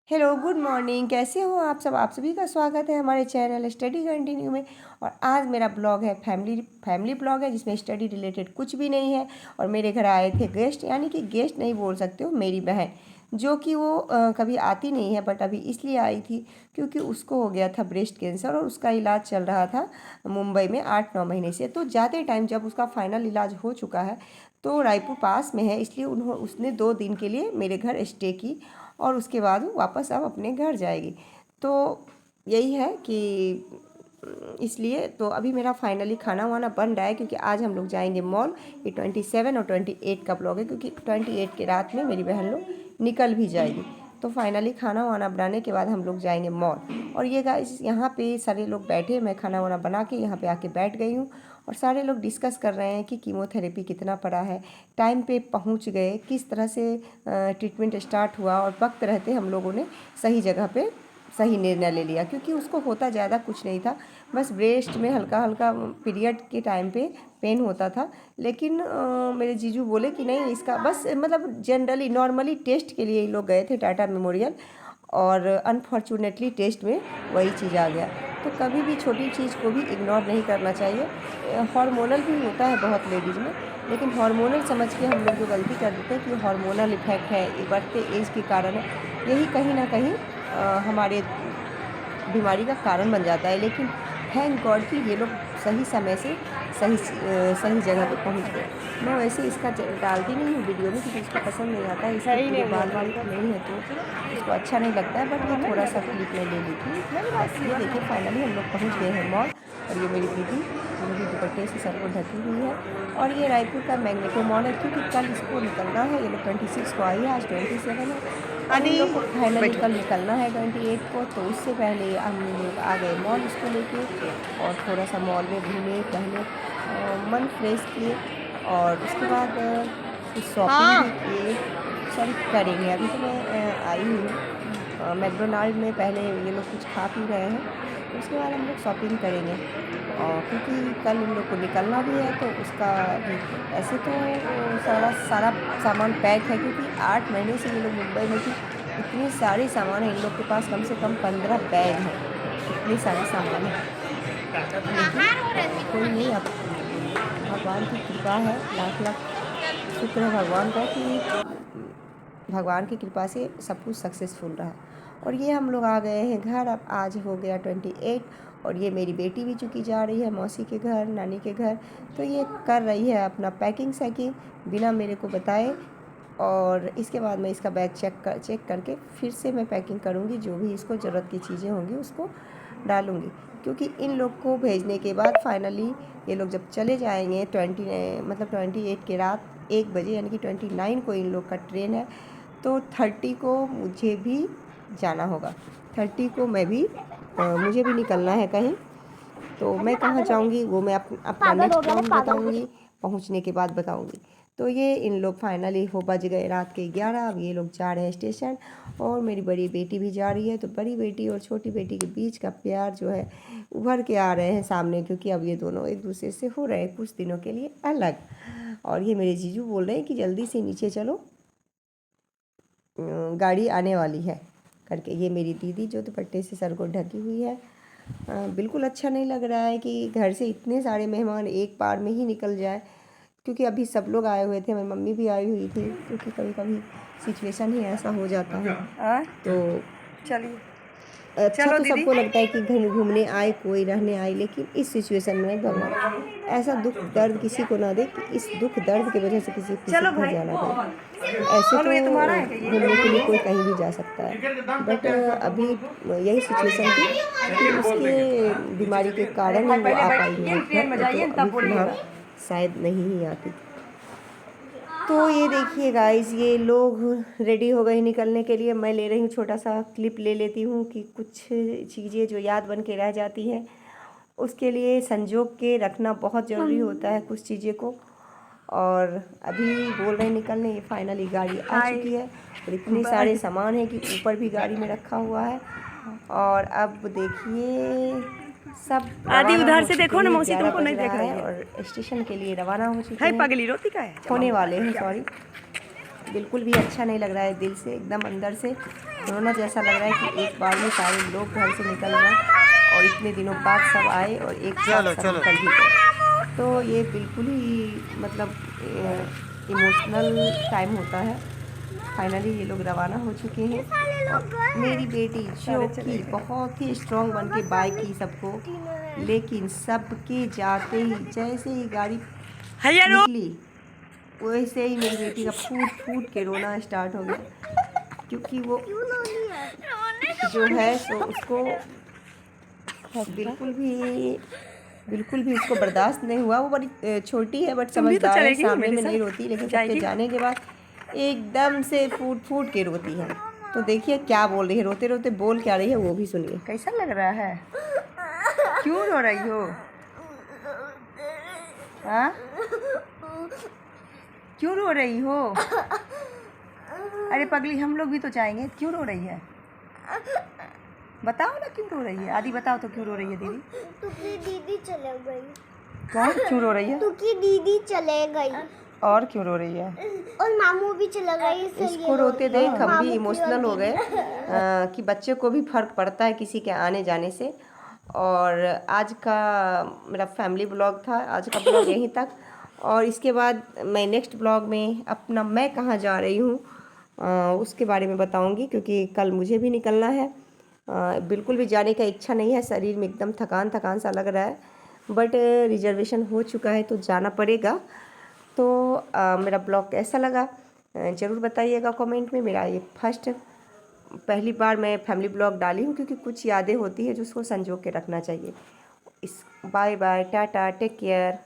Hello, good morning. कैसे हो आप सब? आप सभी का स्वागत है हमारे चैनल स्टडी कंटिन्यू में। और आज मेरा ब्लॉग है फैमिली ब्लॉग है, जिसमें स्टडी रिलेटेड कुछ भी नहीं है। और मेरे घर आए थे गेस्ट, यानी कि गेस्ट नहीं बोल सकते हो, मेरी बहन, जो कि वो कभी आती नहीं है, बट अभी इसलिए आई थी क्योंकि उसको हो गया था ब्रेस्ट कैंसर और उसका इलाज चल रहा था मुंबई में 8-9 महीने से। तो ज़्यादा टाइम जब उसका फाइनल इलाज हो चुका है तो रायपुर पास में है, इसलिए उसने 2 दिन के लिए मेरे घर स्टे की और उसके बाद वो वापस अब अपने घर जाएगी। तो यही है कि इसलिए तो अभी मेरा फाइनली खाना वाना बन रहा है, क्योंकि आज हम लोग जाएंगे मॉल। ये 27 और 28 का ब्लॉग है, क्योंकि 28 के रात में मेरी बहन लोग निकल भी जाएगी। तो फाइनली खाना वाना बनाने के बाद हम लोग जाएंगे मॉल। और ये गाइस, यहाँ पे सारे लोग बैठे, मैं खाना वाना बना के यहाँ पे आके बैठ गई हूँ और सारे लोग डिस्कस कर रहे हैं कि कीमोथेरेपी कितना पड़ा है, टाइम पे पहुँच गए, किस तरह से ट्रीटमेंट स्टार्ट हुआ और वक्त रहते हम लोगों ने सही जगह पे सही निर्णय ले लिया। क्योंकि उसको होता ज़्यादा कुछ नहीं था, बस ब्रेस्ट में हल्का हल्का पीरियड के टाइम पे पेन होता था। लेकिन मेरे जीजू बोले कि नहीं, इसका बस मतलब जनरली नॉर्मली टेस्ट के लिए ही लोग गए थे टाटा मेमोरियल, और अनफॉर्चुनेटली टेस्ट में वही चीज़ आ गया। तो कभी भी छोटी चीज़ को भी इग्नोर नहीं करना चाहिए। हार्मोनल भी होता है बहुत लेडीज़ में, लेकिन हार्मोनल समझ के हम लोग जो गलती कर देते हैं कि हार्मोनल इफेक्ट है, ये बढ़ते एज के कारण है, यही कहीं ना कहीं हमारे बीमारी का कारण बन जाता है। लेकिन थैंक गॉड कि ये लोग सही समय से सही जगह पे पहुंच गए। मैं वैसे इसका डालती नहीं हूँ वीडियो में, क्योंकि इसको पसंद नहीं आता है, इसके पूरे बाल वाल नहीं है तो इसको अच्छा नहीं लगता है। बट ये थोड़ा सा क्लिप में ले ली थी। बस ये देखिए, फाइनली हम लोग पहुँच गए हैं मॉल। और ये मेरी दीदी, जो भी दुपट्टे से सर को ढकी हुई है। और ये रायपुर का मैग्नेटो मॉल है, क्योंकि कल इसको निकलना है। ये लोग 26 को आई है, आज 27 है। और इन लोग को फाइनली कल निकलना है 28 को। तो उससे पहले हम लोग आ गए मॉल इसको लेके, और थोड़ा सा मॉल में घूमे टहले, मन फ्रेश किए, और उसके बाद कुछ शॉपिंग भी किए। सॉरी, करेंगे। अभी तो मैं आई हूँ मैकडोनाल्ड में, पहले ये लोग कुछ खा पी रहे हैं, तो उसके बाद हम लोग शॉपिंग करेंगे। और क्योंकि कल इन लोग को निकलना भी है, तो उसका भी ऐसे तो सारा सारा सामान पैक है, क्योंकि 8 महीने से ये लोग मुंबई में थी। इतनी सारी सामान है इन लोग के पास, कम से कम 15 बैग हैं, इतनी सारी सामान है। लेकिन कोई नहीं, अब भगवान की कृपा है, लाख लाख शुक्र है भगवान का कि भगवान की कृपा से सब कुछ सक्सेसफुल रहा। और ये हम लोग आ गए हैं घर। अब आज हो गया 28, और ये मेरी बेटी भी चुकी जा रही है मौसी के घर, नानी के घर। तो ये कर रही है अपना पैकिंग सैकिंग बिना मेरे को बताए। और इसके बाद मैं इसका बैग चेक करके फिर से मैं पैकिंग करूँगी, जो भी इसको ज़रूरत की चीज़ें होंगी उसको डालूँगी। क्योंकि इन लोग को भेजने के बाद फाइनली ये लोग जब चले जाएंगे 28 के रात 1 बजे, यानी कि 29 को इन लोग का ट्रेन है। तो 30 को मुझे भी जाना होगा, 30 को मुझे भी निकलना है कहीं। तो मैं कहाँ जाऊँगी वो मैं अपना नेक्स्ट प्लान बताऊँगी, पहुँचने के बाद बताऊँगी। तो ये इन लोग फाइनली हो बज गए रात के 11। अब ये लोग जा रहे हैं स्टेशन, और मेरी बड़ी बेटी भी जा रही है। तो बड़ी बेटी और छोटी बेटी के बीच का प्यार जो है उभर के आ रहे हैं सामने, क्योंकि अब ये दोनों एक दूसरे से हो रहे हैं कुछ दिनों के लिए अलग। और ये मेरे जीजू बोल रहे हैं कि जल्दी से नीचे चलो, गाड़ी आने वाली है करके। ये मेरी दीदी जो दुपट्टे से सर को ढकी हुई है। बिल्कुल अच्छा नहीं लग रहा है कि घर से इतने सारे मेहमान एक बार में ही निकल जाए, क्योंकि अभी सब लोग आए हुए थे, मेरी मम्मी भी आई हुई थी, क्योंकि कभी कभी सिचुएशन ही ऐसा हो जाता है। तो चलिए, अच्छा चलो तो दीदी। सबको लगता है कि घर घूमने आए, कोई रहने आए, लेकिन इस सिचुएशन में भगवान ऐसा दुख दर्द किसी को ना दे कि इस दुख दर्द की वजह से किसी चलो घर भाई, जाना पड़े। ऐसे बोलो, तो ये तुम्हारा है क्या? घूमने के लिए कोई कहीं भी जा सकता है, बट अभी यही सिचुएशन थी कि उसके बीमारी के कारण ही वो आ पाई मेरे घर, तो अभी फिलहाल शायद नहीं ही आती। तो ये देखिए गाइस, ये लोग रेडी हो गए निकलने के लिए। मैं ले रही हूँ, छोटा सा क्लिप ले लेती हूँ कि कुछ चीज़ें जो याद बन के रह जाती हैं, उसके लिए संजोग के रखना बहुत ज़रूरी होता है कुछ चीज़ें को। और अभी बोल रहे हैं निकलने, ये फाइनली गाड़ी आ चुकी है, और इतने सारे सामान है कि ऊपर भी गाड़ी में रखा हुआ है। और अब देखिए सब आदि रवाना उधर हो से चुके देखो ना, हैं, मौसी 11 तुमको बज नहीं देख रहा रही है है। और स्टेशन के लिए रवाना हो चुके है हैं, पगली रोटी का है। होने वाले हैं, सॉरी। बिल्कुल भी अच्छा नहीं लग रहा है, दिल से एकदम अंदर से रोना जैसा लग रहा है कि एक बार में सारे लोग घर से निकल गए और इतने दिनों बाद सब आए और एक साथ सब निकल भी गए। तो ये बिल्कुल ही मतलब इमोशनल टाइम होता है। फाइनली ये लोग रवाना हो चुके हैं और मेरी बेटी जो कि बहुत ही स्ट्रांग बन के बाय की सबको, लेकिन सबके जाते ही जैसे ही गाड़ी निकली वैसे ही मेरी बेटी का फूट फूट के रोना स्टार्ट हो गया, क्योंकि वो जो है सो उसको बिल्कुल भी उसको बर्दाश्त नहीं हुआ। वो बड़ी छोटी है बट समझदार है, सामने में नहीं रोती, लेकिन सबके जाने के बाद एकदम से फूट फूट के रोती है। तो देखिए क्या बोल रही है, रोते रोते बोल क्या रही है वो भी सुनिए। कैसा लग रहा है? क्यों रो रही हो? हाँ, क्यों रो रही हो? अरे पगली, हम लोग भी तो जाएंगे, क्यों रो रही है? बताओ ना क्यों रो रही है। आदि बताओ तो क्यों रो रही है दीदी? क्योंकि दीदी चले गई। कौन क्यों रो रही है? क्योंकि दीदी चले गई। और क्यों रो रही है? और मामू भी चला गई। इसको रोते देख हम भी इमोशनल हो गए कि बच्चे को भी फर्क पड़ता है किसी के आने जाने से। और आज का मेरा फैमिली ब्लॉग था, आज का ब्लॉग यहीं तक। और इसके बाद मैं नेक्स्ट ब्लॉग में अपना मैं कहाँ जा रही हूँ उसके बारे में बताऊँगी, क्योंकि कल मुझे भी निकलना है। बिल्कुल भी जाने का इच्छा नहीं है, शरीर में एकदम थकान थकान सा लग रहा है, बट रिजर्वेशन हो चुका है तो जाना पड़ेगा। तो मेरा ब्लॉग कैसा लगा ज़रूर बताइएगा कमेंट में। मेरा ये पहली बार मैं फैमिली ब्लॉग डाली हूँ, क्योंकि कुछ यादें होती है जो उसको संजो के रखना चाहिए। Bye bye, tata, take care.